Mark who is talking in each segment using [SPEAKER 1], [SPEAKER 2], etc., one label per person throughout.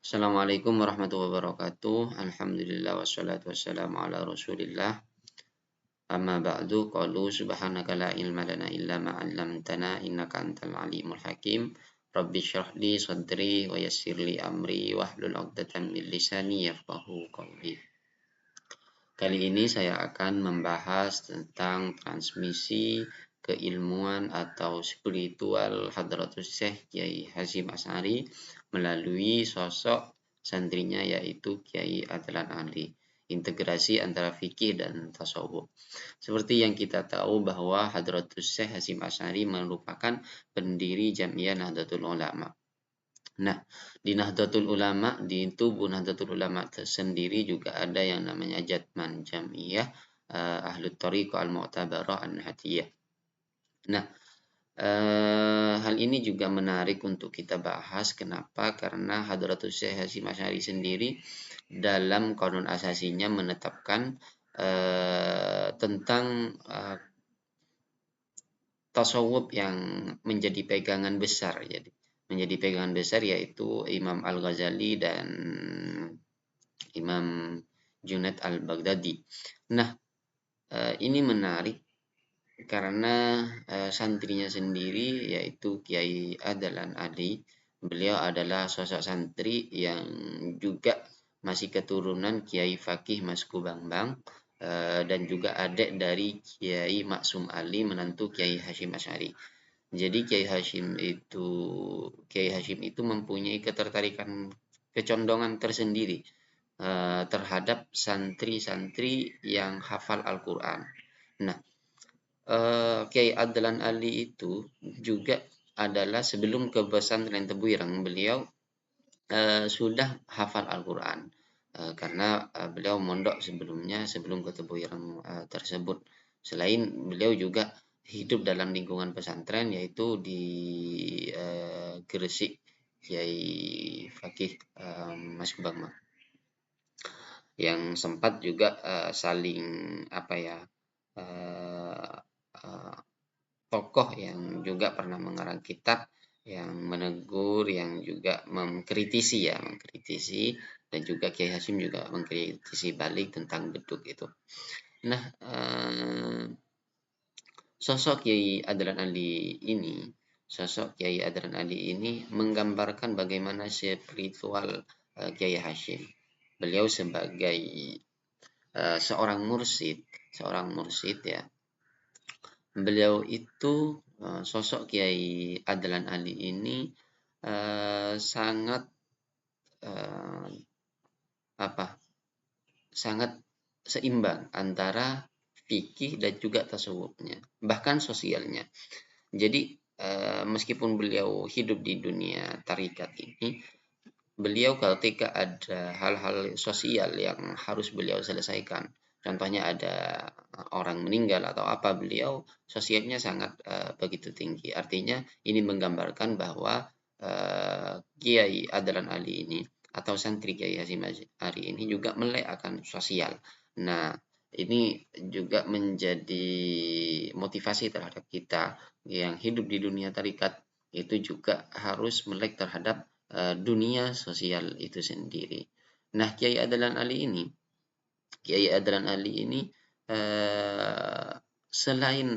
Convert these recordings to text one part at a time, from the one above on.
[SPEAKER 1] Assalamualaikum warahmatullahi wabarakatuh. Alhamdulillah wassalatu wassalamu ala Rasulillah. Amma ba'du qalu subhanaka la ilma lana illa ma 'allamtana innaka antal alimul hakim. Rabbi shrah li sadri wa yassir li amri wahlul 'uqdatam min lisani yafqahu qawli. Kali ini saya akan membahas tentang transmisi keilmuan atau spiritual Hadratus Syekh Kiai Hasyim Asy'ari melalui sosok santrinya yaitu Kiai Adlan Ali. Integrasi antara fikih dan tasawuf. Seperti yang kita tahu bahwa Hadratus Syekh Hasyim Asy'ari merupakan pendiri Jam'iyah Nahdlatul Ulama. Nah, di Nahdlatul Ulama, di tubuh Nahdlatul Ulama sendiri juga ada yang namanya Jatman Jam'iyah Ahlut Thariqah Al-Mu'tabarah An-Nahdliyah. Nah, hal ini juga menarik untuk kita bahas. Kenapa? Karena Hadratus Syekh Hasyim Asy'ari sendiri dalam Qanun Asasinya menetapkan tentang tasawuf yang menjadi pegangan besar. Jadi menjadi pegangan besar yaitu Imam Al-Ghazali dan Imam Junaid Al-Baghdadi. Nah, ini menarik karena santrinya sendiri yaitu Kiai Adlan Ali. Beliau adalah sosok santri yang juga masih keturunan Kiai Fakih Mas Kubambang dan juga adik dari Kiai Maksum Ali menantu Kiai Hasyim Asy'ari. Jadi Kiai Hasyim itu mempunyai ketertarikan kecondongan tersendiri terhadap santri-santri yang hafal Al-Qur'an. Nah, Kiai Adlan Ali itu juga adalah sebelum ke pesantren Tebu Ireng beliau sudah hafal Al-Qur'an. Karena beliau mondok sebelumnya sebelum ke Tebu Ireng tersebut. Selain beliau juga hidup dalam lingkungan pesantren yaitu di Gresik Kiai Fakih Mas Kubang yang sempat juga saling tokoh yang juga pernah mengarang kitab yang menegur, yang juga mengkritisi dan juga Kiai Hasyim juga mengkritisi balik tentang beduk itu. Nah, sosok Kiai Adlan Ali ini menggambarkan bagaimana spiritual Kiai Hasyim. Beliau sebagai seorang mursyid ya. Beliau itu sosok Kiai Adlan Ali ini sangat sangat seimbang antara fikih dan juga tasawufnya, bahkan sosialnya. Jadi meskipun beliau hidup di dunia tarikat ini, beliau ketika ada hal-hal sosial yang harus beliau selesaikan, contohnya ada orang meninggal atau apa, beliau sosialnya sangat begitu tinggi. Artinya ini menggambarkan bahwa Kiai Adlan Ali ini atau santri Kiai Hasyim Asy'ari ini juga melek akan sosial. Nah, ini juga menjadi motivasi terhadap kita yang hidup di dunia tarikat, itu juga harus melek terhadap dunia sosial itu sendiri. Nah, Kiai Adlan Ali ini selain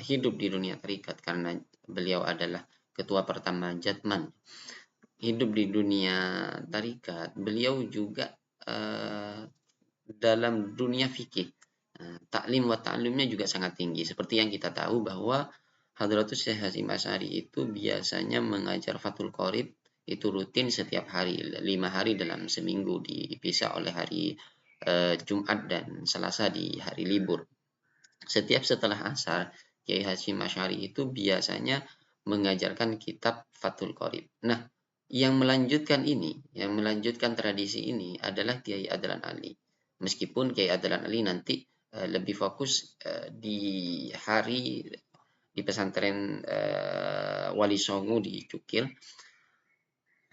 [SPEAKER 1] hidup di dunia tarikat karena beliau adalah ketua pertama Jatman, hidup di dunia tarikat, beliau juga dalam dunia fikih. Taklim wa ta'limnya juga sangat tinggi. Seperti yang kita tahu bahwa Hadratus Syekh Hasyim Asy'ari itu biasanya mengajar Fathul Qorib itu rutin setiap hari, 5 hari dalam seminggu, dipisah oleh hari Jumat dan Selasa di hari libur. Setiap setelah asar, Kiai Hasyim Asy'ari itu biasanya mengajarkan kitab Fathul Qorib. Nah, yang melanjutkan tradisi ini adalah Kiai Adlan Ali. Meskipun Kiai Adlan Ali nanti lebih fokus di pesantren Wali Songo di Cukil.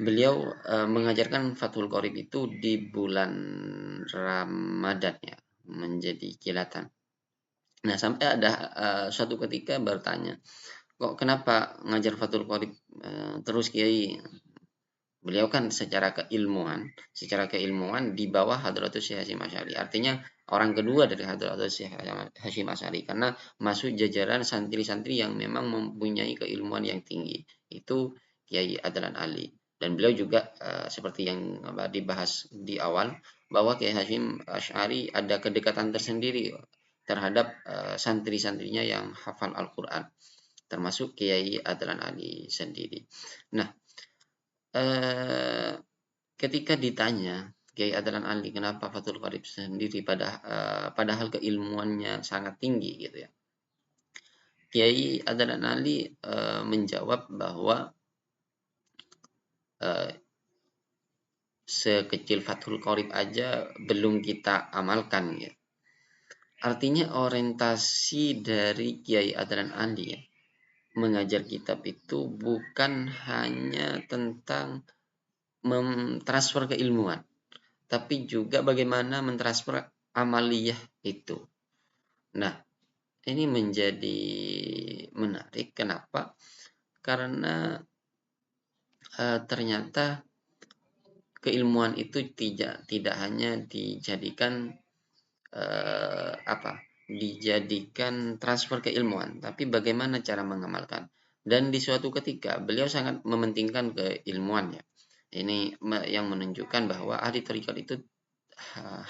[SPEAKER 1] Beliau mengajarkan Fathul Qorib itu di bulan Ramadan ya, menjadi kilatan. Nah, sampai ada suatu ketika bertanya, kok kenapa ngajar Fathul Qorib terus Kiai? Beliau kan secara keilmuan di bawah Hadratus Syekh Hasyim Asy'ari. Artinya orang kedua dari Hadratus Syekh Hasyim Asy'ari karena masuk jajaran santri-santri yang memang mempunyai keilmuan yang tinggi. Itu Kiai Adlan Ali. Dan beliau juga seperti yang dibahas di awal bahwa Kiai Hasyim Asy'ari ada kedekatan tersendiri terhadap santri-santrinya yang hafal Al-Qur'an, termasuk Kiai Adlan Ali sendiri. Nah, eh, ketika ditanya Kiai Adlan Ali kenapa Fathul Qorib sendiri padahal keilmuannya sangat tinggi gitu ya. Kiai Adlan Ali menjawab bahwa eh, sekecil Fathul Qorib aja belum kita amalkan ya. Artinya orientasi dari Kiai Adlan Ali ya, mengajar kitab itu bukan hanya tentang mentransfer keilmuan, tapi juga bagaimana mentransfer amaliyah itu. Nah, ini menjadi menarik. Kenapa? Karena ternyata keilmuan itu tidak hanya dijadikan dijadikan transfer keilmuan, tapi bagaimana cara mengamalkan. Dan di suatu ketika beliau sangat mementingkan keilmuan ya. Ini yang menunjukkan bahwa ahli tarikat itu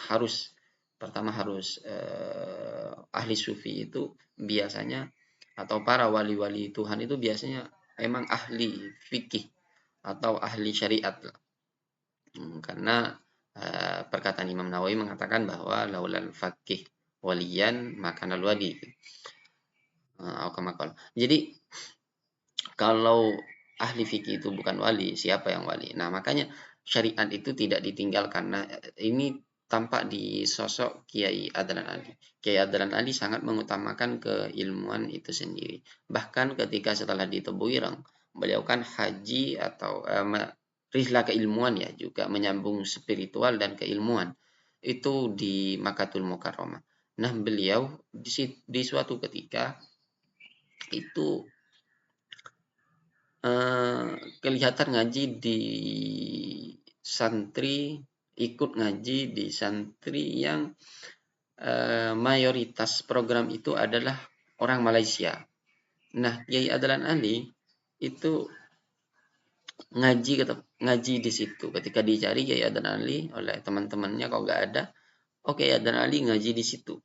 [SPEAKER 1] harus pertama harus ahli sufi itu biasanya atau para wali-wali Tuhan itu biasanya emang ahli fikih atau ahli syariat lah. Karena perkataan Imam Nawawi mengatakan bahwa laulal fakih waliyan maka wali. Jadi kalau ahli fikih itu bukan wali, siapa yang wali? Nah, makanya syariat itu tidak ditinggalkan. Nah, ini tampak di sosok Kiai Adlan Ali. Kiai Adlan Ali sangat mengutamakan keilmuan itu sendiri. Bahkan ketika setelah ditebui Ireng, beliau kan haji atau rihlah keilmuan ya, juga menyambung spiritual dan keilmuan. Itu di Makatul Mukarramah. Nah, beliau di suatu ketika itu kelihatan ngaji di santri, ikut ngaji di santri yang mayoritas program itu adalah orang Malaysia. Nah, Kiai Adlan Ali itu ngaji di situ. Ketika dicari Kiai Adlan Ali oleh teman-temannya kalau nggak ada, oke, Adlan Ali ngaji di situ.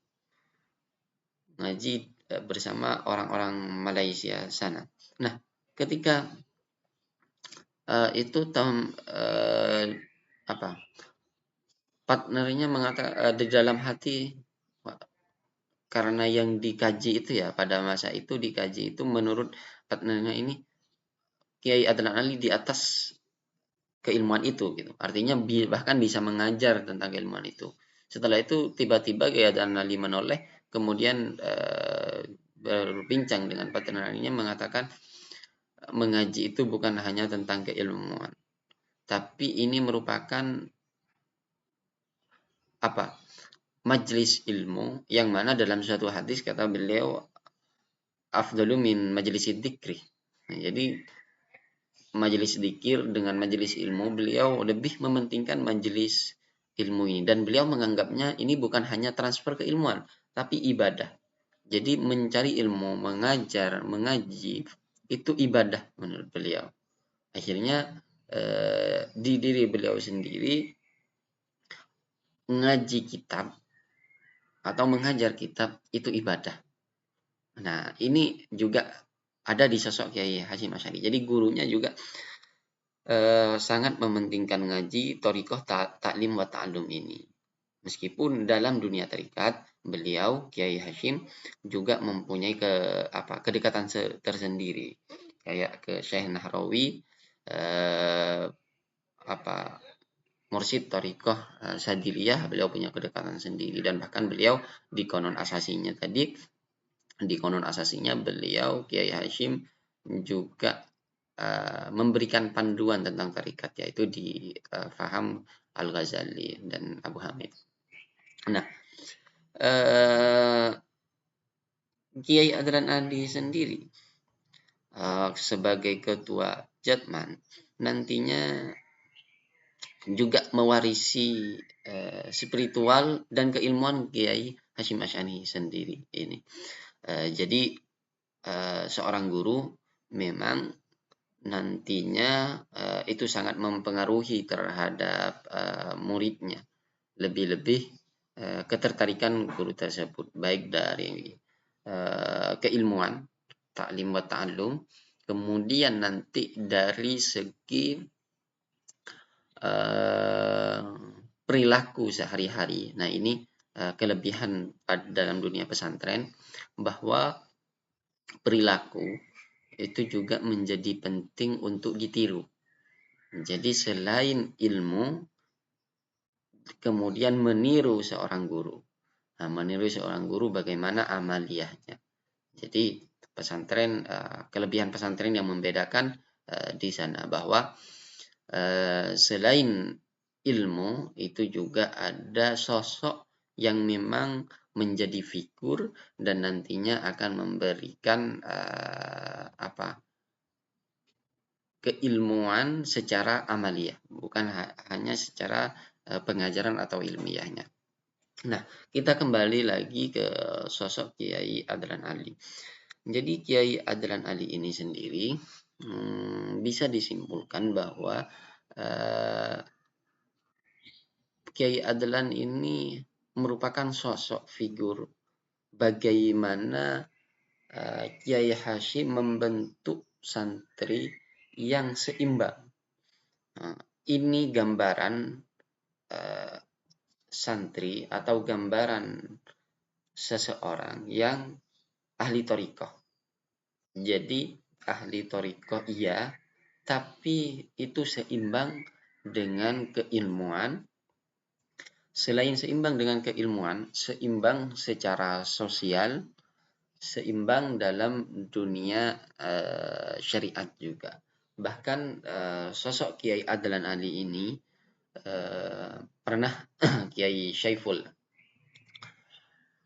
[SPEAKER 1] Ngaji bersama orang-orang Malaysia sana. Nah, ketika itu partnernya mengatakan di dalam hati, karena yang dikaji itu ya pada masa itu dikaji itu menurut partnernya ini Kiai Adnan Ali di atas keilmuan itu gitu. Artinya bahkan bisa mengajar tentang keilmuan itu. Setelah itu tiba-tiba Kiai Adnan Ali menoleh, kemudian berbincang dengan partnernya mengatakan mengaji itu bukan hanya tentang keilmuan, tapi ini merupakan majelis ilmu yang mana dalam suatu hadis kata beliau afdalu min majelis dzikri. Nah, jadi majelis dzikir dengan majelis ilmu beliau lebih mementingkan majelis ilmu ini dan beliau menganggapnya ini bukan hanya transfer keilmuan tapi ibadah. Jadi mencari ilmu, mengajar, mengaji itu ibadah menurut beliau. Akhirnya di diri beliau sendiri ngaji kitab atau mengajar kitab itu ibadah. Nah, ini juga ada di sosok Kiai Hasyim Asy'ari. Jadi gurunya juga sangat mementingkan ngaji, thariqah, taklim wa ta'allum ini. Meskipun dalam dunia tarikat, beliau Kiai Hasyim juga mempunyai kedekatan tersendiri. Kayak ke Syekh Nahrawi, eh, mursyid thariqah Sadiliyah, beliau punya kedekatan sendiri dan bahkan beliau di konon asasinya beliau Kiai Hasyim juga memberikan panduan tentang tarikat yaitu di Faham Al-Ghazali dan Abu Hamid. Nah, Kiai Adlan Ali sendiri sebagai ketua Jatman nantinya juga mewarisi spiritual dan keilmuan Kiai Hasyim Asy'ari sendiri ini. Jadi seorang guru memang nantinya itu sangat mempengaruhi terhadap muridnya. Lebih-lebih ketertarikan guru tersebut baik dari keilmuan, ta'lim wa ta'allum, kemudian nanti dari segi perilaku sehari-hari. Nah, ini kelebihan dalam dunia pesantren, bahwa perilaku itu juga menjadi penting untuk ditiru. Jadi selain ilmu, kemudian meniru seorang guru. Nah, meniru seorang guru bagaimana amaliyahnya. Jadi pesantren, kelebihan pesantren yang membedakan di sana, bahwa selain ilmu itu juga ada sosok yang memang menjadi figur dan nantinya akan memberikan keilmuan secara amaliyah, bukan hanya secara pengajaran atau ilmiahnya. Nah, kita kembali lagi ke sosok Kiai Adlan Ali. Jadi Kiai Adlan Ali ini sendiri bisa disimpulkan bahwa Kiai Adlan ini merupakan sosok figur bagaimana Kiai Hasyim membentuk santri yang seimbang. Ini gambaran santri atau gambaran seseorang yang ahli thariqah. Jadi ahli thariqah iya, tapi itu seimbang dengan keilmuan. Selain seimbang dengan keilmuan, seimbang secara sosial, seimbang dalam dunia syariat juga. Bahkan sosok Kiai Adlan Ali ini pernah Kiai Syaiful,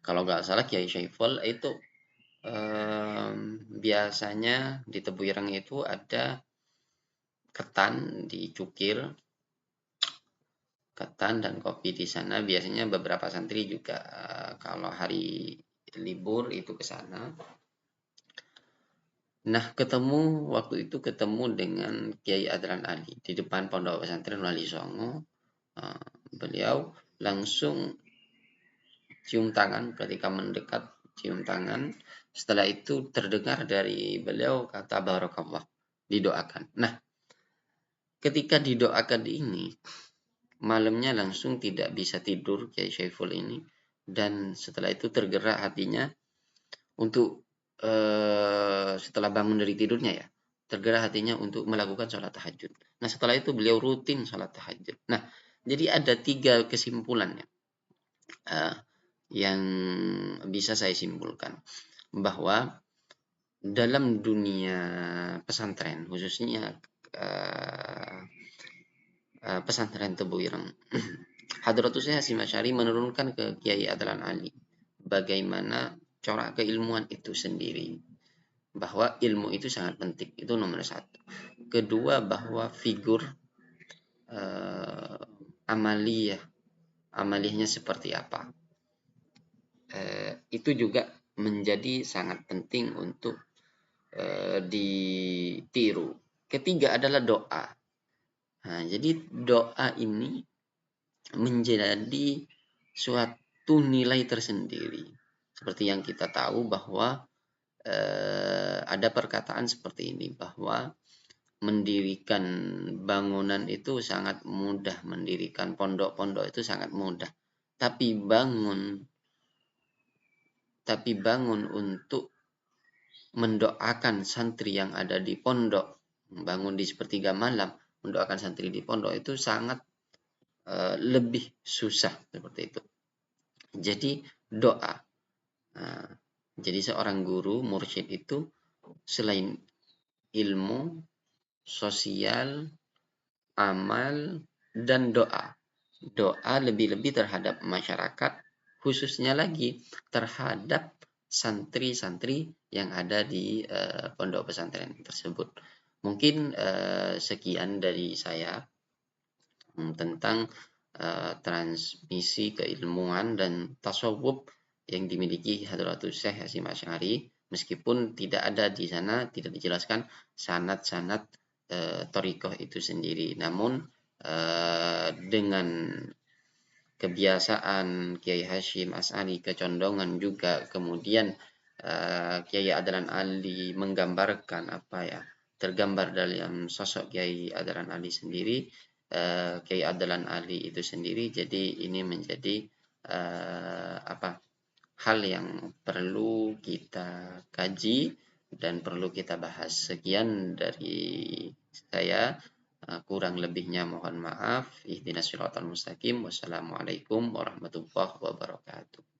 [SPEAKER 1] kalau nggak salah Kiai Syaiful itu biasanya di Tebu Ireng itu ada ketan dicukir, ketan dan kopi di sana. Biasanya beberapa santri juga kalau hari libur itu ke sana. Nah, waktu itu ketemu dengan Kiai Adlan Ali di depan Pondok Pesantren Wali Songo. Beliau langsung cium tangan, ketika mendekat cium tangan. Setelah itu terdengar dari beliau kata barakallah, didoakan. Nah, ketika didoakan ini, malamnya langsung tidak bisa tidur Kiai Syaiful ini, dan setelah itu tergerak hatinya untuk setelah bangun dari tidurnya ya, tergerak hatinya untuk melakukan sholat tahajud. Nah, setelah itu beliau rutin sholat tahajud. Nah, jadi ada 3 kesimpulannya yang bisa saya simpulkan, bahwa dalam dunia pesantren, khususnya pesantren Tebu Ireng, Hadratus Syekh Hasyim Asy'ari menurunkan ke Kiai Adlan Ali bagaimana corak keilmuan itu sendiri, bahwa ilmu itu sangat penting, itu nomor 1. Kedua, bahwa figur amaliyahnya seperti apa, itu juga menjadi sangat penting untuk ditiru. Ketiga adalah doa. Nah, jadi doa ini menjadi suatu nilai tersendiri. Seperti yang kita tahu bahwa ada perkataan seperti ini, bahwa mendirikan bangunan itu sangat mudah, mendirikan pondok-pondok itu sangat mudah. Tapi bangun untuk mendoakan santri yang ada di pondok, bangun di sepertiga malam, mendoakan santri di pondok itu sangat lebih susah, seperti itu. Jadi doa. Jadi seorang guru, mursyid itu selain ilmu, sosial, amal, dan doa. Doa lebih-lebih terhadap masyarakat, khususnya lagi terhadap santri-santri yang ada di pondok pesantren tersebut. Mungkin sekian dari saya. tentang transmisi keilmuan dan tasawuf yang dimiliki Hadratus Syekh Hasyim Asy'ari, meskipun tidak ada di sana, tidak dijelaskan sanad-sanad thariqah itu sendiri. Namun dengan kebiasaan Kiai Hasyim Asy'ari, kecondongan juga, kemudian Kiai Adnan Ali menggambarkan tergambar dalam sosok Kiai Adnan Ali sendiri, Kiai Adnan Ali itu sendiri. Jadi ini menjadi hal yang perlu kita kaji dan perlu kita bahas. Sekian dari saya. Kurang lebihnya mohon maaf. Ihdinas siratal mustaqim. Wassalamualaikum warahmatullahi wabarakatuh.